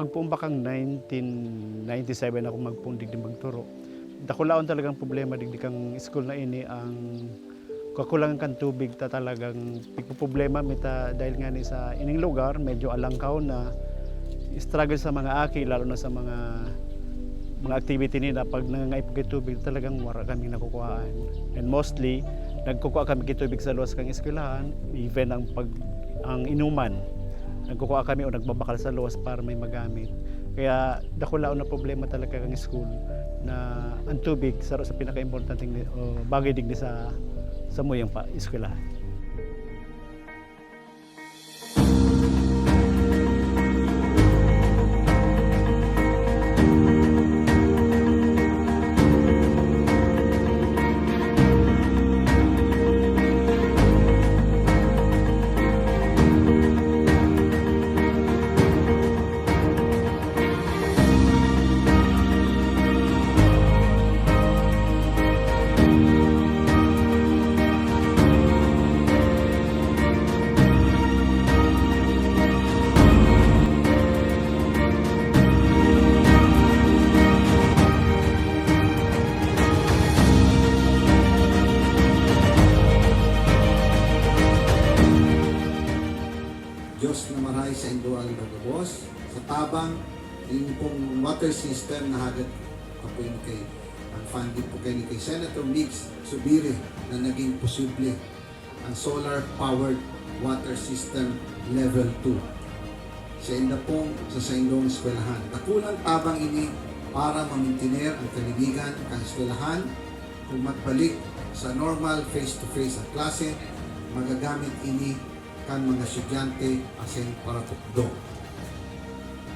agpumba kang 1997 ako magpundig di magturo. Dakulaon talagang problema digdi kang school na ini ang kakulangan kan tubig ta talagang problema mita dahil nga ni sa ining lugar medyo alangkaw na struggle sa mga aki lalo na sa mga activity nila pag nangangaipag tubig talagang wala kami nakukuhaan. And mostly nagkukuha kami tubig sa luwas kang eskwelahan, even ang inuman. Nagkukuha kami o nagbabakal sa luwas para may magamit. Kaya dakulaon na problema talaga kang school na ang tubig sa pinaka-importanting bagay digdi sa muyang eskwelahan. Diyos na maray sa Induang Bagabos, sa tabang, yung pong water system na hagat po yun kay, ang funding po kayo ni kay Senator Mix Subiri na naging posible ang solar-powered water system level 2. Sa inda pong sa Indong Eskwelahan. Nakulang tabang ini para mamintiner ang kalinigan ng eskwelahan kung magbalik sa normal face-to-face ang klase, magagamit ini kan mga estudyante asin para tukdo.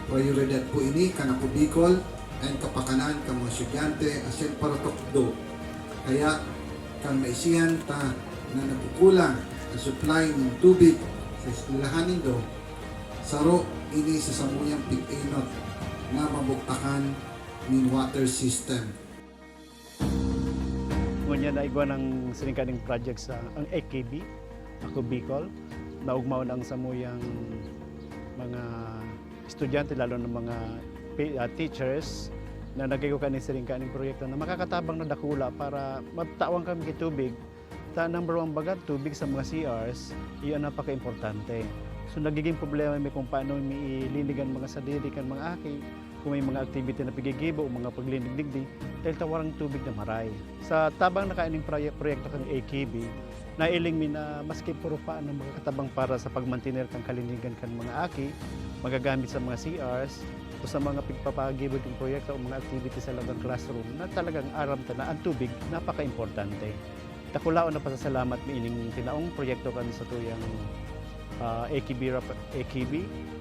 Prioridad po ini kan ako Bicol and kapakanan kan mga estudyante asin para tukdo. Kaya kan maisihan ta na nakukulang ang supply ng tubig sa eskwelahan nindo, saro ini sa samuyang pig-inot na mabuktakan ng water system. Ngunyan na igwa ng siningkaning project sa ang AKB, ako Bicol, naugmaw ng samuyang mga estudyante lalo ng mga teachers na nagaygo ka ni siringkaning proyekto na makakatabang na dakula para mabtawang kami kitubig. Number one bagat tubig sa mga CRs, iyon napaka-importante. So nagiging problema may kung paano may ilinigan mga sadiri kan mga aki, kung may mga activity na pigigibo o mga paglinig-digdi dahil tawarang tubig na maray. Sa tabang nakaining proyekto kang AKB, nailing mi na maski puro pa ng mga katabang para sa pagmantiner kang kalinigan kan mga aki, magagamit sa mga CRs o sa mga pagpapagibod ng proyekto o mga activity sa labang classroom na talagang aram ta na ang tubig napaka-importante. Dakulaon na pasasalamat mi ining tinaong proyekto kan sa tuyang AKB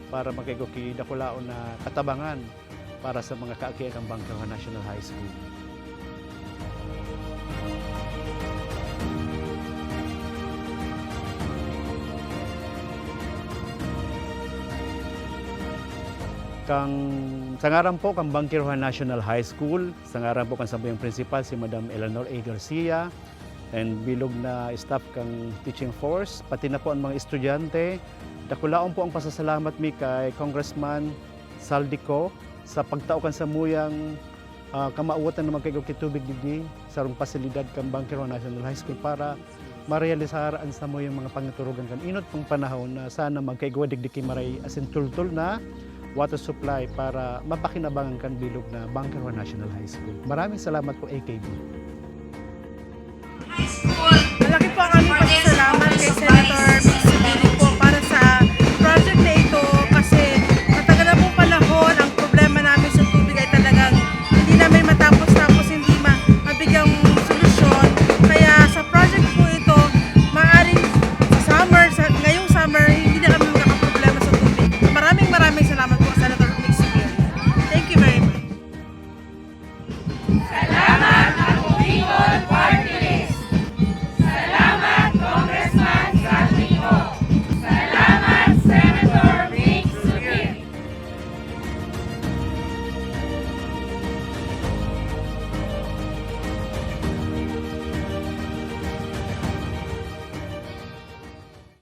para magkaigo ki dakulaon na katabangan para sa mga kaaki ang Bangkawan National High School. Sa ngaran po kang Bangkawan National High School, sa ngaran po kang sambayang principal si Madam Eleanor A. Garcia, and bilog na staff kang teaching force, pati na po ang mga estudyante. Dakulaon po ang pasasalamat mi kay Congressman Saldico sa pagtaukan sa muyang kamauwatan na magkaigog kitubig digdi sa rong pasilidad kang Bangkawan National High School para marealisar ang sa muyang mga pangaturugan kan inot pang panahon na sana magkaigwa digdi kay maray asin tultul na water supply para mapakinabangan kan bilog na Bangkawan National High School. Maraming salamat po AKB. Malaki po ang aming pasasalamat kay Sen.